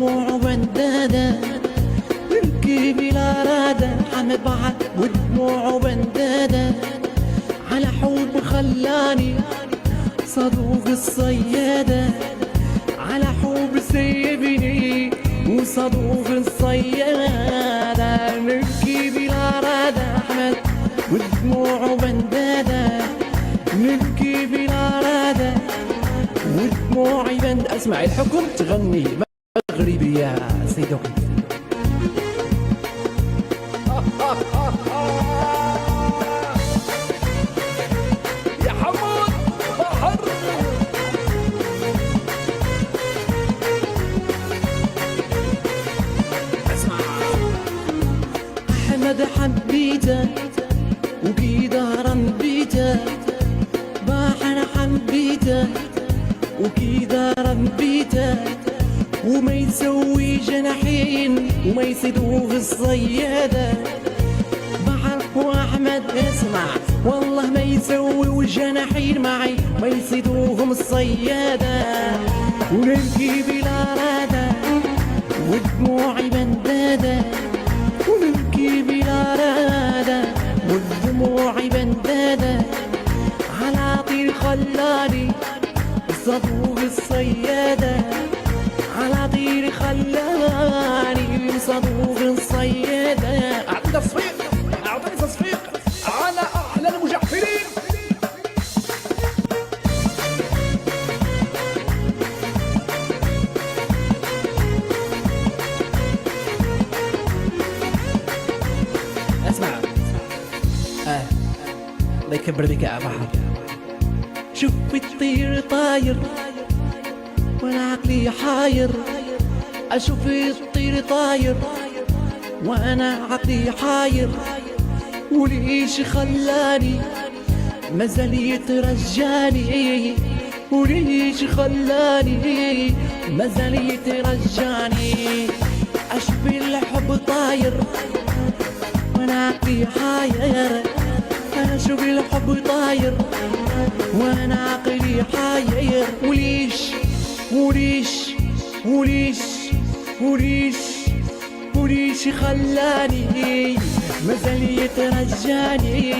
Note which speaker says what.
Speaker 1: ودموع بندادة نبكي بلا رادة حمد بعد ودموع بندادة على حب خلاني صدوق الصيادة على حب سيبني وصدوق الصيادة نبكي بلا رادة أحمد ودموع بندادة نبكي بلا رادة ودموعي بند. اسمع الحكم تغني مغربي يا سيدك. يا حمود بحر اسمع. احمد حبيته وكيدا ربيته بحر حبيته وكيدا ربيته وما يسوي جناحين وما يصيدوه الصيادة. بحر واحمد اسمع والله ما يسوي جناحين معي ما يصيدوهم الصيادة. ونبكي بلا رادة ودموعي بندادة ونبكي بلا رادة ودموعي بندادة على طير خلاني صدوق الصيادة على طير خلاني صدوق الصيادة. أعطني تصفيق أعطني تصفيق على أحلى المجحفلين. اسمع الله يكبر بك يا بحر. شوف الطير طاير وانا عقلي حاير. اشوف الطير طاير وانا عقلي حاير. وليش خلاني مازال يترجاني وليش خلاني مازال يترجاني. اشوف الحب طاير وانا عقلي حاير. انا اشوف الحب طاير وانا عقلي حاير. وليش وليش وليش وليش وليش خلاني مازال يترجاني.